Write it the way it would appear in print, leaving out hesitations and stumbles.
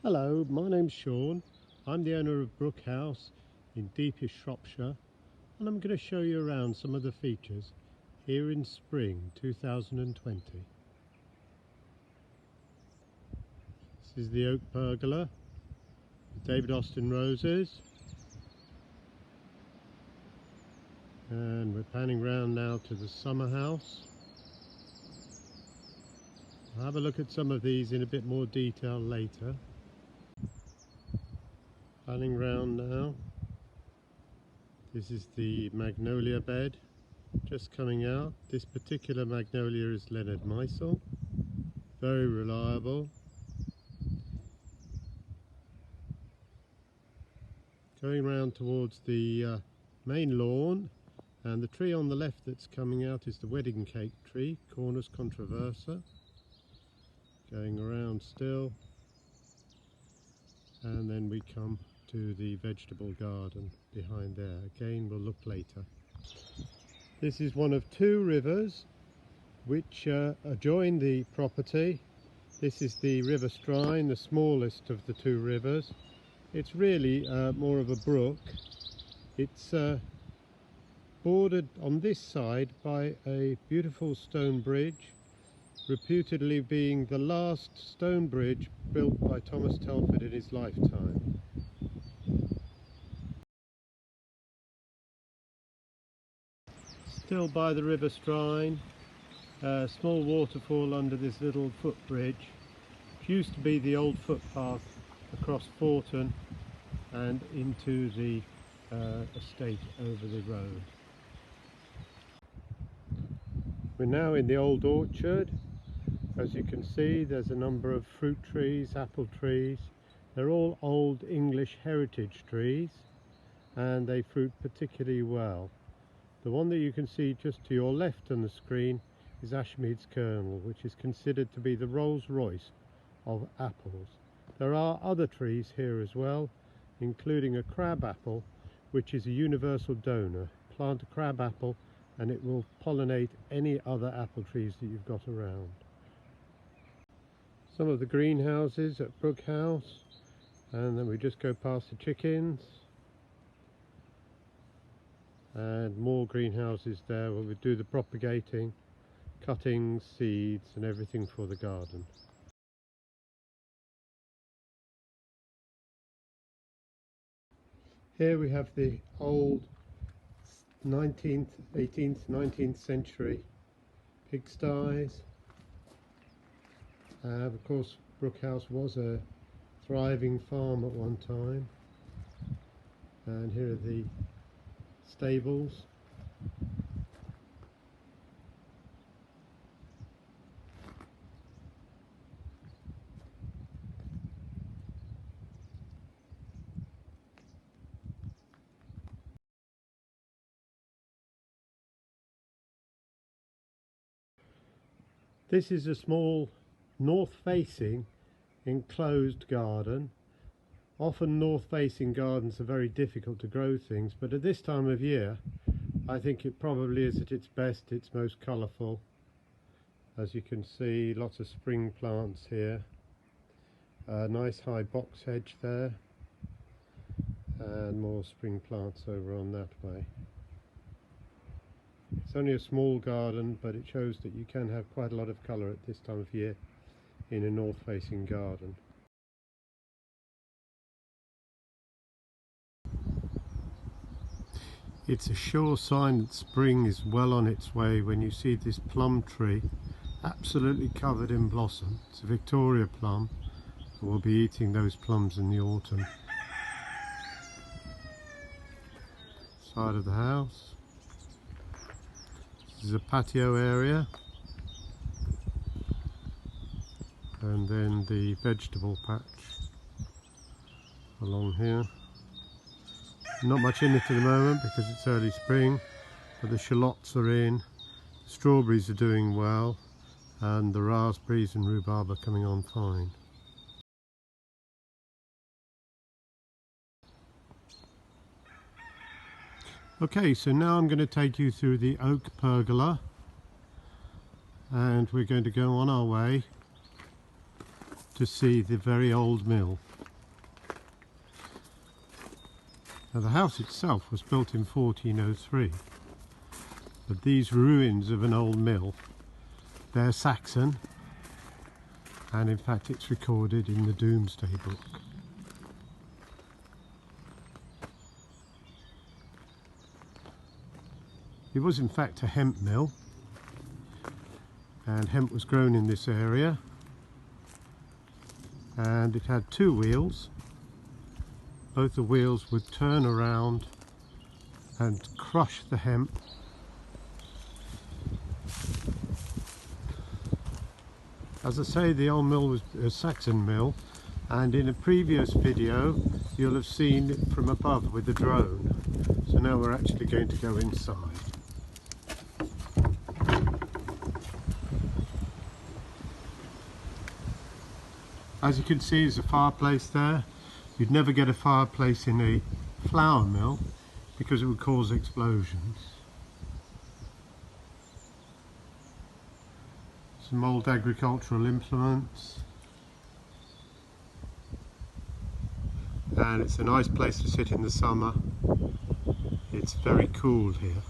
Hello, my name's Sean. I'm the owner of Brook House in deepest Shropshire, and I'm going to show you around some of the features here in spring 2020. This is the oak pergola, the David Austin roses, and we're panning round now to the summer house. I'll have a look at some of these in a bit more detail later. Panning round now. This is the magnolia bed just coming out. This particular magnolia is Leonard Meisel, very reliable. Going round towards the main lawn, and the tree on the left that's coming out is the wedding cake tree, Cornus controversa. Going around still, and then we come to the vegetable garden behind there. Again, we'll look later. This is one of two rivers which adjoin the property. This is the River Strine, the smallest of the two rivers. It's really more of a brook. It's bordered on this side by a beautiful stone bridge, reputedly being the last stone bridge built by Thomas Telford in his lifetime. Still by the River Strine, a small waterfall under this little footbridge, which used to be the old footpath across Forton and into the estate over the road. We're now in the old orchard. As you can see, there's a number of fruit trees, apple trees. They're all old English heritage trees, and they fruit particularly well. The one that you can see just to your left on the screen is Ashmead's Kernel, which is considered to be the Rolls-Royce of apples. There are other trees here as well, including a crab apple, which is a universal donor. Plant a crab apple and it will pollinate any other apple trees that you've got around. Some of the greenhouses at Brook House, and then we just go past the chickens. And more greenhouses there where we do the propagating, cuttings, seeds and everything for the garden. Here we have the old 19th, 18th, 19th century pigsties. Of course, Brook House was a thriving farm at one time. And here are the stables. This is a small north-facing enclosed garden. Often north-facing gardens are very difficult to grow things, but at this time of year I think it probably is at its best, its most colourful. As you can see, lots of spring plants here. A nice high box hedge there, and more spring plants over on that way. It's only a small garden, but it shows that you can have quite a lot of colour at this time of year in a north-facing garden. It's a sure sign that spring is well on its way when you see this plum tree absolutely covered in blossom. It's a Victoria plum, and we'll be eating those plums in the autumn. Side of the house. This is a patio area, and then the vegetable patch along here. Not much in it at the moment because it's early spring, but the shallots are in, the strawberries are doing well, and the raspberries and rhubarb are coming on fine. Okay, so now I'm going to take you through the oak pergola, and we're going to go on our way to see the very old mill. Now the house itself was built in 1403, but these ruins of an old mill, they're Saxon, and in fact it's recorded in the Domesday Book. It was in fact a hemp mill, and hemp was grown in this area, and it had two wheels. Both the wheels would turn around and crush the hemp. As I say, the old mill was a Saxon mill, and in a previous video you'll have seen it from above with the drone. So now we're actually going to go inside. As you can see, there's a fireplace there. You'd never get a fireplace in a flour mill because it would cause explosions. Some old agricultural implements. And it's a nice place to sit in the summer. It's very cool here.